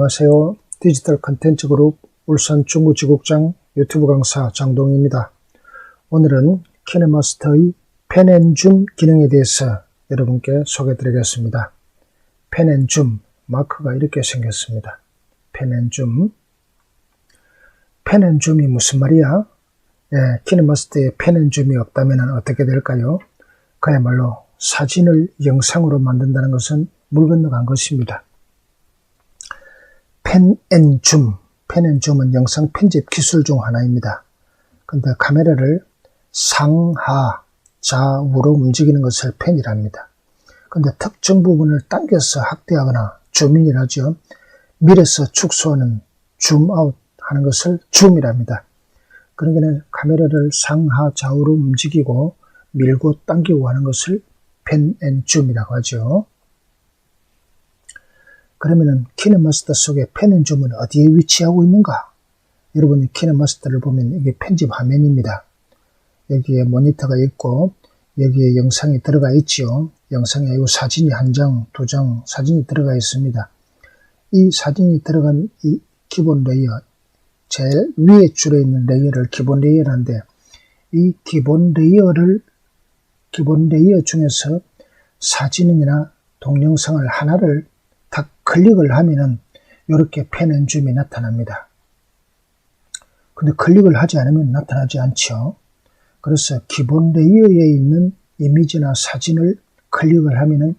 안녕하세요. 디지털 컨텐츠 그룹 울산 중구지국장 유튜브 강사 장동희입니다. 오늘은 키네마스터의 펜앤줌 기능에 대해서 여러분께 소개해 드리겠습니다. 펜앤줌 마크가 이렇게 생겼습니다. 펜앤줌. 펜앤줌이 무슨 말이야? 키네마스터에 펜앤줌이 없다면 어떻게 될까요? 그야말로 사진을 영상으로 만든다는 것은 물 건너간 것입니다. 펜앤줌은 영상 편집 기술 중 하나입니다. 근데 카메라를 상하, 좌우로 움직이는 것을 펜이랍니다. 근데 특정 부분을 당겨서 확대하거나 줌인이라죠. 밀어서 축소하는 줌아웃 하는 것을 줌이랍니다. 그러니까 카메라를 상하, 좌우로 움직이고 밀고 당기고 하는 것을 펜앤줌이라고 하죠. 그러면은 키네마스터 속에 펜앤줌은 어디에 위치하고 있는가? 여러분이 키네마스터를 보면 이게 편집 화면입니다. 여기에 모니터가 있고 여기에 영상이 들어가 있죠. 영상이 아니고 사진이 한 장, 두 장 사진이 들어가 있습니다. 이 사진이 들어간 이 기본 레이어, 제일 위에 줄에 있는 레이어를 기본 레이어라는데 이 기본 레이어 중에서 사진이나 동영상을 하나를 딱 클릭을 하면은 이렇게 펜앤줌이 나타납니다. 근데 클릭을 하지 않으면 나타나지 않죠. 그래서 기본 레이어에 있는 이미지나 사진을 클릭을 하면은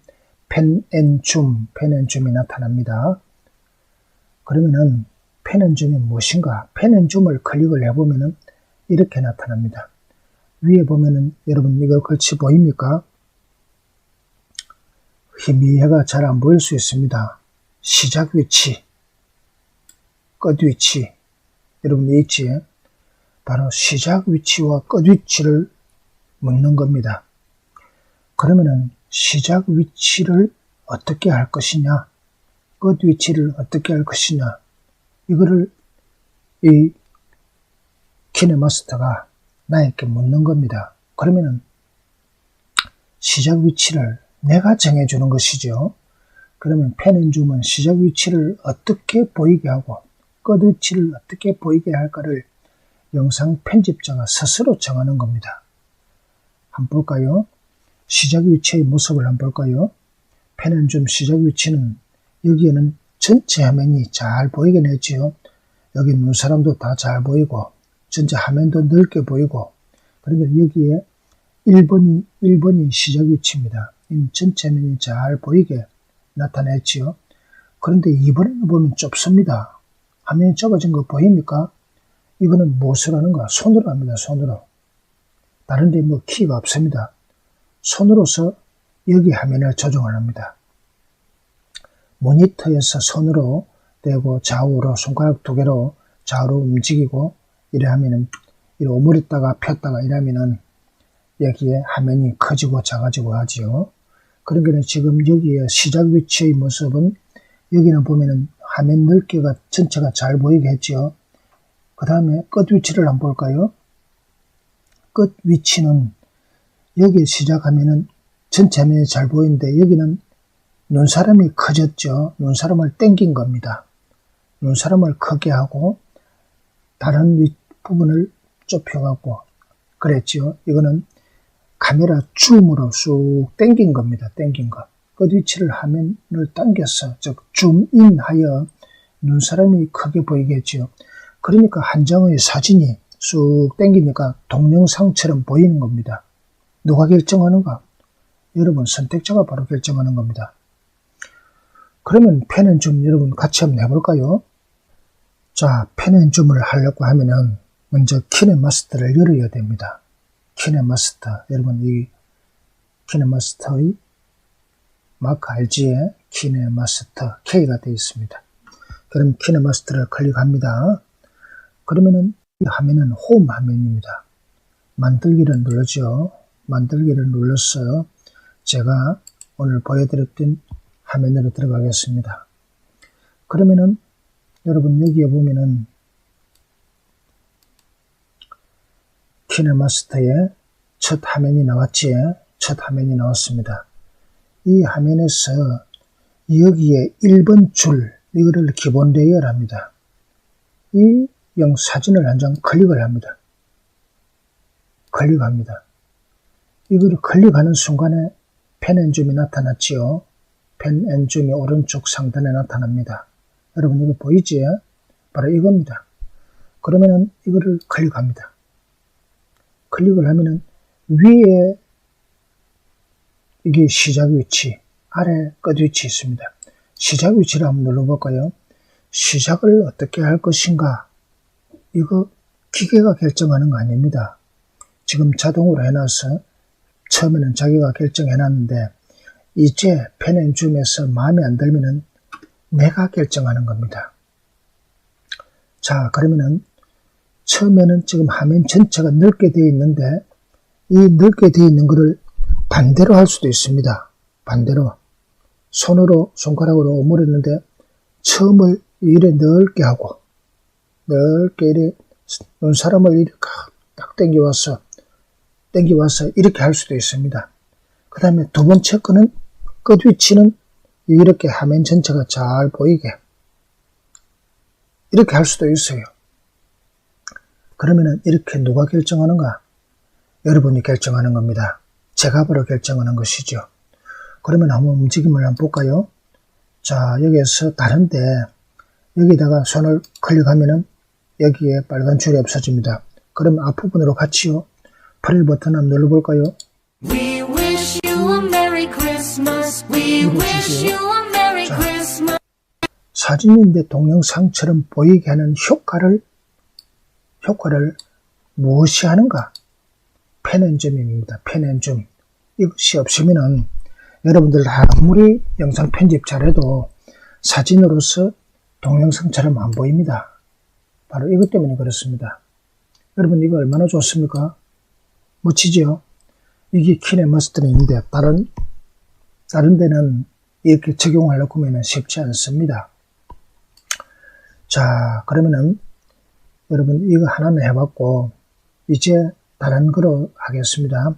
펜앤줌이 나타납니다. 그러면은 펜앤줌이 무엇인가? 펜앤줌을 클릭을 해보면은 이렇게 나타납니다. 위에 보면은 여러분 이거 글씨 보입니까? 희미해가 잘 안 보일 수 있습니다. 시작 위치, 끝 위치, 여러분이 있지? 바로 시작 위치와 끝 위치를 묻는 겁니다. 그러면은 시작 위치를 어떻게 할 것이냐, 끝 위치를 어떻게 할 것이냐, 이거를 이 키네마스터가 나에게 묻는 겁니다. 그러면은 시작 위치를 내가 정해주는 것이죠. 그러면 펜앤줌은 시작 위치를 어떻게 보이게 하고 끝 위치를 어떻게 보이게 할까를 영상 편집자가 스스로 정하는 겁니다. 한번 볼까요? 시작 위치의 모습을 한번 볼까요? 펜앤줌 시작 위치는 여기에는 전체 화면이 잘 보이게 했지요. 여기 눈사람도 다 잘 보이고 전체 화면도 넓게 보이고, 그러니까 여기에 1번이 시작 위치입니다. 전체 화면이 잘 보이게 나타냈지요. 그런데 2번을 보면 좁습니다. 화면이 좁아진 거 보입니까? 이거는 무엇을 하는가? 손으로 합니다. 손으로. 다른 데 뭐 키가 없습니다. 손으로서 여기 화면을 조정을 합니다. 모니터에서 손으로 대고 좌우로 손가락 두 개로 좌우로 움직이고 이래 하면은 이래 오므렸다가 폈다가 이러면은 여기에 화면이 커지고 작아지고 하지요. 그러니까 지금 여기에 시작 위치의 모습은 여기는 보면은 화면 넓기가 전체가 잘 보이게 했죠. 그 다음에 끝 위치를 한번 볼까요? 끝 위치는 여기 시작하면은 전체 화면이 잘 보이는데 여기는 눈사람이 커졌죠. 눈사람을 당긴 겁니다. 눈사람을 크게 하고 다른 부분을 좁혀갖고 그랬죠. 이거는 카메라 줌으로 쑥 당긴 겁니다. 당긴 거. 끝 위치를 화면을 당겨서 즉 줌인 하여 눈사람이 크게 보이겠죠. 그러니까 한 장의 사진이 쑥 당기니까 동영상처럼 보이는 겁니다. 누가 결정하는가? 여러분 선택자가 바로 결정하는 겁니다. 그러면 펜앤줌 여러분 같이 한번 해볼까요? 자, 펜앤줌을 하려고 하면은 먼저 키네마스터를 열어야 됩니다. 키네마스터, 여러분 이 키네마스터의 마크 RG에 키네마스터 K가 되어 있습니다. 그럼 키네마스터를 클릭합니다. 그러면은 이 화면은 홈 화면입니다. 만들기를 누르죠. 만들기를 눌러서 제가 오늘 보여드렸던 화면으로 들어가겠습니다. 그러면은 여러분 여기에 보면은 키네마스터의 첫 화면이 나왔지. 첫 화면이 나왔습니다. 이 화면에서 여기에 1번 줄, 이거를 기본 레이어랍니다. 이 사진을 한 장 클릭을 합니다. 클릭합니다. 이거를 클릭하는 순간에 펜 앤 줌이 나타났지요. 펜 앤 줌이 오른쪽 상단에 나타납니다. 여러분 이거 보이지? 바로 이겁니다. 그러면은 이거를 클릭합니다. 클릭을 하면은 위에 이게 시작 위치, 아래 끝 위치 있습니다. 시작 위치를 한번 눌러볼까요? 시작을 어떻게 할 것인가? 이거 기계가 결정하는 거 아닙니다. 지금 자동으로 해놔서 처음에는 자기가 결정해놨는데 이제 펜 앤 줌에서 마음에 안 들면은 내가 결정하는 겁니다. 자, 그러면은 처음에는 지금 화면 전체가 넓게 되어 있는데 이 넓게 되어 있는 거를 반대로 할 수도 있습니다. 반대로 손으로 손가락으로 오므렸는데 처음을 이래 넓게 하고 넓게 이래 눈사람을 이렇게 딱 당겨와서 이렇게 할 수도 있습니다. 그 다음에 두 번째 거는 끝 위치는 이렇게 화면 전체가 잘 보이게 이렇게 할 수도 있어요. 그러면은 이렇게 누가 결정하는가? 여러분이 결정하는 겁니다. 제가 바로 결정하는 것이죠. 그러면 한번 움직임을 한번 볼까요? 자, 여기에서 다른데 여기다가 손을 클릭하면은 여기에 빨간 줄이 없어집니다. 그럼 앞부분으로 같이요. 플레이 버튼 한번 눌러볼까요? We wish you a Merry Christmas. We wish you a Merry Christmas. 사진인데 동영상처럼 보이게 하는 효과를 무엇이 하는가? 펜 앤 줌입니다. 펜 앤 줌. 이것이 없으면은 여러분들 아무리 영상 편집 잘해도 사진으로서 동영상처럼 안 보입니다. 바로 이것 때문에 그렇습니다. 여러분 이거 얼마나 좋습니까? 멋지죠? 이게 키네마스터링인데 다른 데는 이렇게 적용하려고 하면 쉽지 않습니다. 자, 그러면은 여러분 이거 하나는 해봤고 이제 다른 거로 하겠습니다.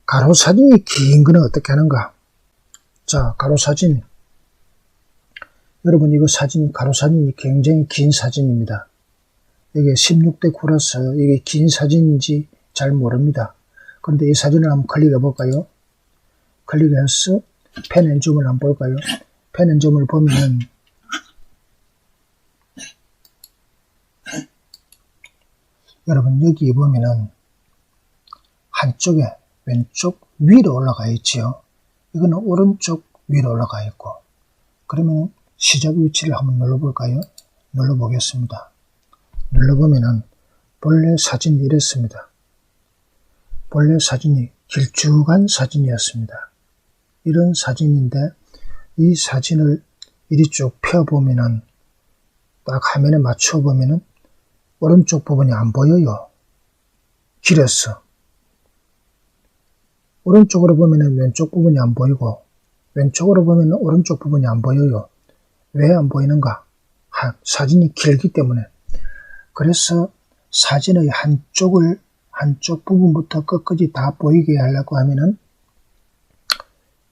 가로 사진이 긴 거는 어떻게 하는가? 자, 가로 사진. 여러분 이거 가로 사진이 굉장히 긴 사진입니다. 이게 16대 9라서 이게 긴 사진인지 잘 모릅니다. 그런데 이 사진을 한번 클릭해 볼까요? 클릭해서 펜 앤 줌을 한번 볼까요? 펜 앤 줌을 보면은 여러분 여기 보면은 한쪽에 왼쪽 위로 올라가 있지요. 이거는 오른쪽 위로 올라가 있고 그러면 시작 위치를 한번 눌러볼까요? 눌러보겠습니다. 눌러보면은 본래 사진이 이랬습니다. 본래 사진이 길쭉한 사진이었습니다. 이런 사진인데 이 사진을 이리 쭉 펴보면은 딱 화면에 맞춰보면은 오른쪽 부분이 안 보여요. 길었어. 오른쪽으로 보면은 왼쪽 부분이 안 보이고 왼쪽으로 보면은 오른쪽 부분이 안 보여요. 왜 안 보이는가? 사진이 길기 때문에. 그래서 사진의 한쪽 부분부터 끝까지 다 보이게 하려고 하면은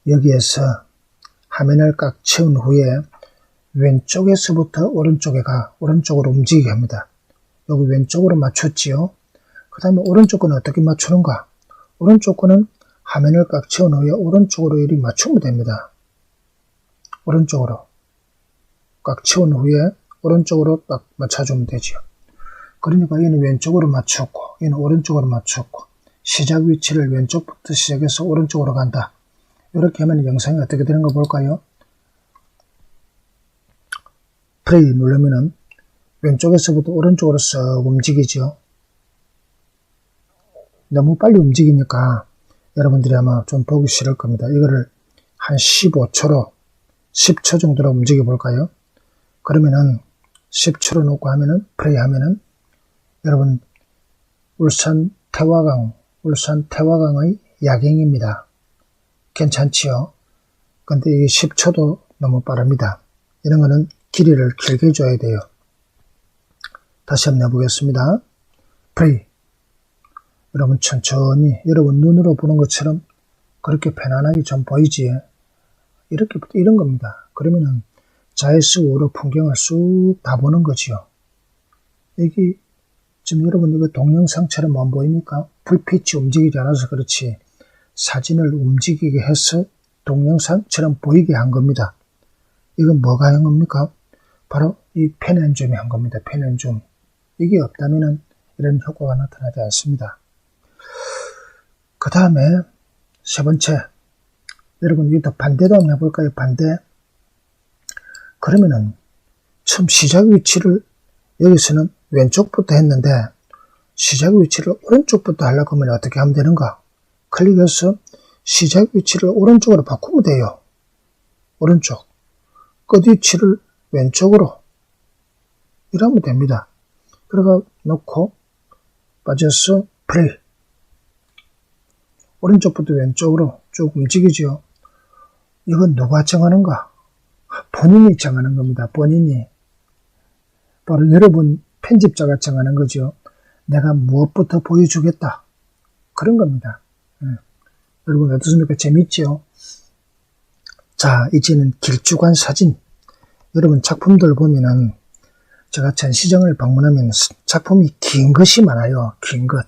여기에서 화면을 꽉 채운 후에 왼쪽에서부터 오른쪽으로 움직이게 합니다. 여기 왼쪽으로 맞췄지요. 그 다음에 오른쪽 거는 어떻게 맞추는가? 오른쪽 거는 화면을 꽉 채운 후에 오른쪽으로 이리 맞추면 됩니다. 오른쪽으로 꽉 채운 후에 오른쪽으로 딱 맞춰주면 되죠. 그러니까 얘는 왼쪽으로 맞췄고 얘는 오른쪽으로 맞췄고 시작 위치를 왼쪽부터 시작해서 오른쪽으로 간다. 이렇게 하면 영상이 어떻게 되는가 볼까요? 플레이 누르면은 왼쪽에서부터 오른쪽으로 쓱 움직이죠. 너무 빨리 움직이니까 여러분들이 아마 좀 보기 싫을 겁니다. 이거를 한 15초로 10초 정도로 움직여 볼까요? 그러면은 10초로 놓고 하면은 플레이 하면은 여러분 울산 태화강의 야경입니다. 괜찮지요? 근데 이게 10초도 너무 빠릅니다. 이런 거는 길이를 길게 줘야 돼요. 다시 한번 해보겠습니다. 플레이. 여러분 천천히 여러분 눈으로 보는 것처럼 그렇게 편안하게 좀 보이지. 이런 겁니다. 그러면은 좌에서 우로 풍경을 쑥 다 보는 거지요. 여기 지금 여러분 이거 동영상처럼 안 보입니까? 불빛이 움직이지 않아서 그렇지 사진을 움직이게 해서 동영상처럼 보이게 한 겁니다. 이건 뭐가 한 겁니까? 바로 이 펜앤줌이 한 겁니다. 펜앤줌. 이게 없다면 이런 효과가 나타나지 않습니다. 그 다음에 세 번째, 여러분 이거 반대도 한번 해볼까요? 반대. 그러면은 처음 시작 위치를 여기서는 왼쪽부터 했는데 시작 위치를 오른쪽부터 하려고 하면 어떻게 하면 되는가? 클릭해서 시작 위치를 오른쪽으로 바꾸면 돼요. 오른쪽. 끝 위치를 왼쪽으로 이러면 됩니다. 그러가 놓고 빠져서 플레이. 오른쪽부터 왼쪽으로 쭉 움직이죠. 이건 누가 정하는가? 본인이 정하는 겁니다. 본인이. 바로 여러분 편집자가 정하는 거죠. 내가 무엇부터 보여주겠다. 그런 겁니다. 여러분 어떻습니까? 재밌죠? 자, 이제는 길쭉한 사진. 여러분 작품들 보면은 제가 전시장을 방문하면 작품이 긴 것이 많아요. 긴 것.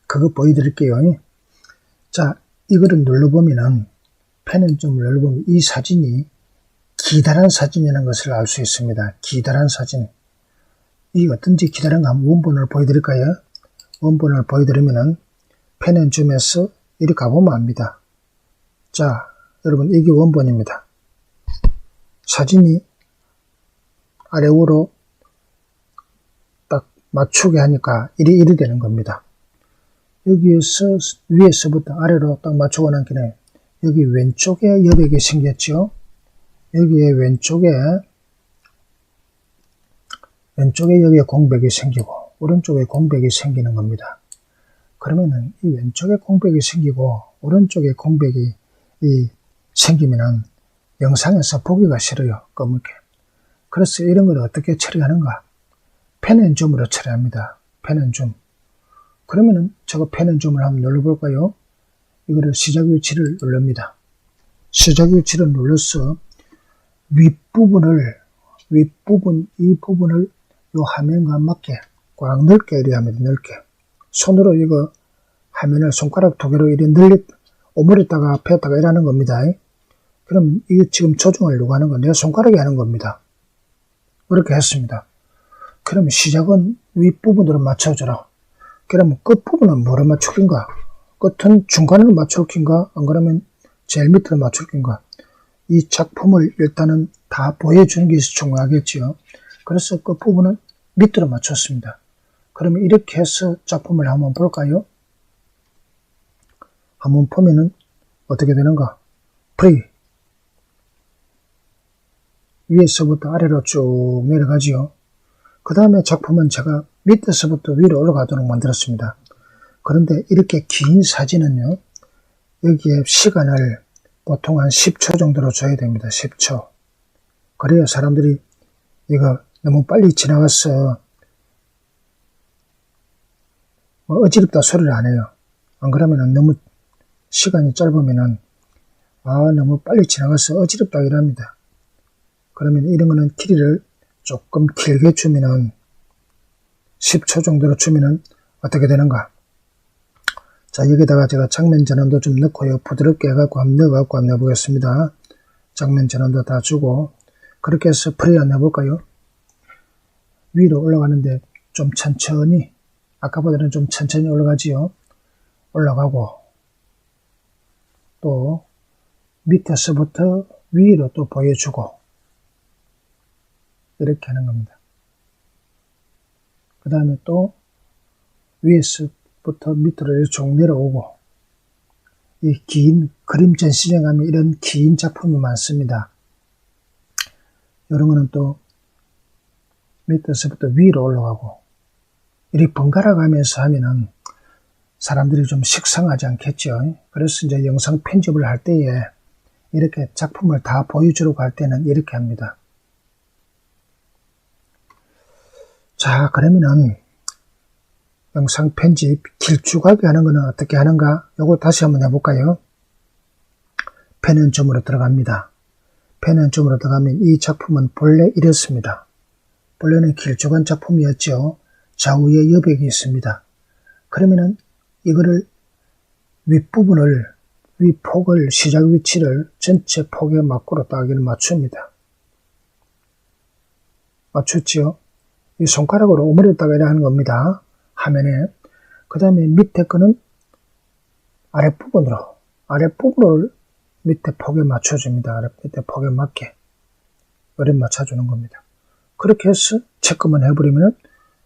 그거 보여드릴게요. 자, 이거를 눌러보면은 펜앤줌을 눌러보면 이 사진이 기다란 사진이라는 것을 알 수 있습니다. 기다란 사진. 이 어떤지 기다란 거 한번 원본을 보여드릴까요? 원본을 보여드리면은 펜앤줌에서 이리 가보면 압니다. 자, 여러분 이게 원본입니다. 사진이 아래 위로 딱 맞추게 하니까 이리 되는 겁니다. 여기에서 위에서부터 아래로 딱 맞추고 난 길에 여기 왼쪽에 여백이 생겼죠. 여기에 왼쪽에 여기에 공백이 생기고 오른쪽에 공백이 생기는 겁니다. 그러면은 이 왼쪽에 공백이 생기고 오른쪽에 공백이 생기면은 영상에서 보기가 싫어요. 검게. 그래서 이런 걸 어떻게 처리하는가? 펜앤줌으로 처리합니다. 펜앤줌. 그러면은 저거 펜앤줌을 한번 눌러볼까요? 이거를 시작 위치를 누릅니다. 시작 위치를 눌러서 이 부분을 요 화면과 맞게 꽉 넓게 이래 합니다. 넓게. 손으로 이거 화면을 손가락 두 개로 이래 오므렸다가 폈다가 이러는 겁니다. 그럼 이게 지금 조정을 누가 하는 건 내가 손가락이 하는 겁니다. 그렇게 했습니다. 그러면 시작은 윗부분으로 맞춰줘라. 그러면 끝부분은 뭐로 맞출 낀가? 끝은 중간으로 맞출 낀가? 안 그러면 제일 밑으로 맞출 낀가? 이 작품을 일단은 다 보여주는 게 중요하겠지요. 그래서 끝부분은 밑으로 맞췄습니다. 그러면 이렇게 해서 작품을 한번 볼까요? 한번 보면은 어떻게 되는가? 플레이. 위에서부터 아래로 쭉 내려가지요. 그 다음에 작품은 제가 밑에서부터 위로 올라가도록 만들었습니다. 그런데 이렇게 긴 사진은요, 여기에 시간을 보통 한 10초 정도로 줘야 됩니다. 10초. 그래야 사람들이 이거 너무 빨리 지나갔어. 어지럽다 소리를 안 해요. 안 그러면은 너무 시간이 짧으면은 너무 빨리 지나갔어. 어지럽다 이랍니다. 그러면 이런 거는 길이를 조금 길게 주면은 10초 정도로 주면은 어떻게 되는가? 자, 여기다가 제가 장면 전환도 좀 넣고요. 부드럽게 해갖고 한번 넣어갖고 한번 해보겠습니다. 장면 전환도 다 주고 그렇게 해서 플레이 한번 해볼까요? 위로 올라가는데 좀 천천히, 아까보다는 좀 천천히 올라가지요. 올라가고 또 밑에서부터 위로 또 보여주고 이렇게 하는 겁니다. 그 다음에 또 위에서부터 밑으로 이렇게 쭉 내려오고, 이 긴 그림 전시장 가면 이런 긴 작품이 많습니다. 이런 거는 또 밑에서부터 위로 올라가고 이렇게 번갈아 가면서 하면은 사람들이 좀 식상하지 않겠죠. 그래서 이제 영상 편집을 할 때에 이렇게 작품을 다 보여주려고 할 때는 이렇게 합니다. 자, 그러면은 영상 편집 길쭉하게 하는 거는 어떻게 하는가? 요거 다시 한번 해볼까요? 펜앤줌으로 들어갑니다. 펜 앤 줌으로 들어가면 이 작품은 본래 이렇습니다. 본래는 길쭉한 작품이었죠. 좌우에 여백이 있습니다. 그러면은 이거를 윗부분을, 윗폭을, 시작 위치를 전체 폭의 막고로 딱 맞춥니다. 맞췄지요? 이 손가락으로 오므렸다가 이래 하는 겁니다. 화면에. 그 다음에 밑에 거는 아랫부분을 밑에 폭에 맞춰줍니다. 밑에 폭에 맞게. 이렇게 맞춰주는 겁니다. 그렇게 해서 체크만 해버리면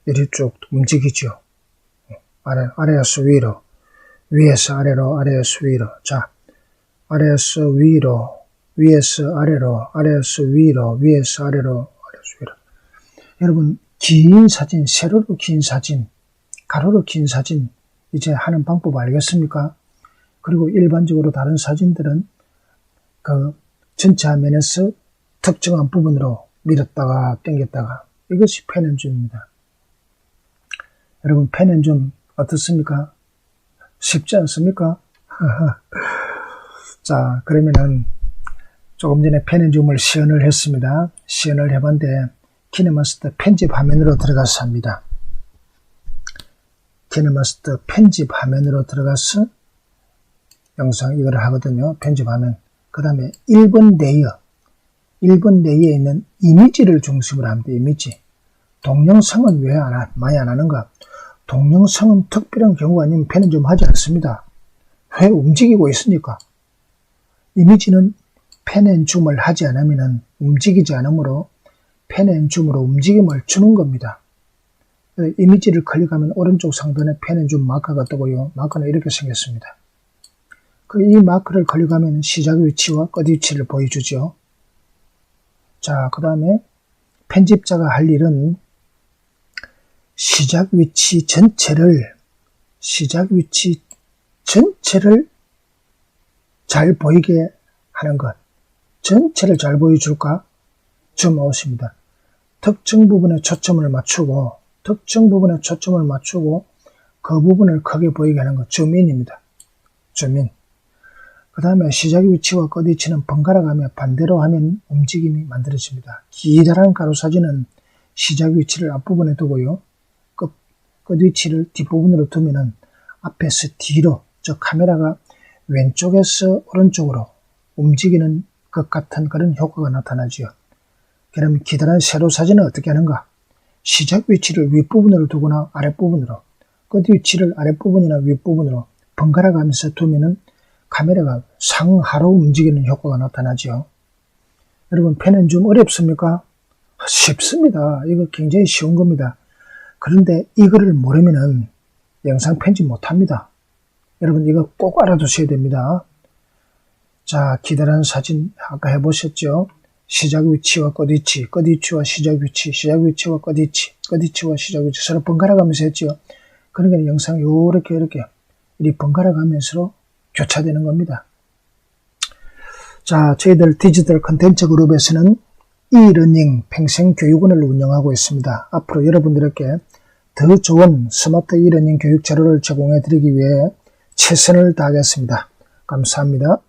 이리 쭉 움직이죠. 아래에서 위로, 위에서 아래로, 아래에서 위로. 자, 아래에서 위로, 위에서 아래로, 아래에서 위로, 위에서 아래로, 아래에서 위로. 여러분, 긴 사진, 세로로 긴 사진, 가로로 긴 사진, 이제 하는 방법 알겠습니까? 그리고 일반적으로 다른 사진들은 그 전체 화면에서 특정한 부분으로 밀었다가 당겼다가, 이것이 펜 앤 줌입니다. 여러분, 펜 앤 줌 어떻습니까? 쉽지 않습니까? 자, 그러면은 조금 전에 펜 앤 줌을 시연을 했습니다. 시연을 해봤는데 키네마스터 편집 화면으로 들어가서 합니다. 키네마스터 편집 화면으로 들어가서 영상 이걸 하거든요. 편집 화면. 그 다음에 1번 레이어에 있는 이미지를 중심으로 합니다. 이미지. 동영상은 왜 많이 안 하는가? 동영상은 특별한 경우가 아니면 펜 앤 줌 하지 않습니다. 왜? 움직이고 있으니까. 이미지는 펜 앤 줌을 하지 않으면 움직이지 않으므로 펜 앤 줌으로 움직임을 주는 겁니다. 이미지를 클릭하면 오른쪽 상단에 펜 앤 줌 마커가 뜨고요. 마커는 이렇게 생겼습니다. 이 마커를 클릭하면 시작 위치와 끝 위치를 보여주죠. 자, 그 다음에 편집자가 할 일은 시작 위치 전체를 잘 보이게 하는 것. 전체를 잘 보여줄까? 줌 아웃입니다. 특정 부분에 초점을 맞추고 그 부분을 크게 보이게 하는 것. 줌인입니다. 줌인. 그 다음에 시작 위치와 끝 위치는 번갈아 가며 반대로 하면 움직임이 만들어집니다. 기다란 가로 사진은 시작 위치를 앞부분에 두고요. 끝 위치를 뒷부분으로 두면은 앞에서 뒤로, 즉 카메라가 왼쪽에서 오른쪽으로 움직이는 것 같은 그런 효과가 나타나지요. 그럼 기다란 세로 사진은 어떻게 하는가? 시작 위치를 윗부분으로 두거나 아랫부분으로, 끝 위치를 아랫부분이나 윗부분으로 번갈아 가면서 두면은 카메라가 상하로 움직이는 효과가 나타나죠. 여러분, 펜 앤 줌 어렵습니까? 쉽습니다. 이거 굉장히 쉬운 겁니다. 그런데 이거를 모르면은 영상 편집 못합니다. 여러분, 이거 꼭 알아두셔야 됩니다. 자, 기다란 사진 아까 해보셨죠? 시작 위치와 끝 위치, 끝 위치와 시작 위치, 시작 위치와 끝 위치, 끝 위치와 시작 위치 서로 번갈아 가면서 했죠. 그러니까 영상이 이렇게 이 번갈아 가면서 교차되는 겁니다. 자, 저희들 디지털 컨텐츠 그룹에서는 e러닝 평생교육원을 운영하고 있습니다. 앞으로 여러분들에게 더 좋은 스마트 e러닝 교육 자료를 제공해 드리기 위해 최선을 다하겠습니다. 감사합니다.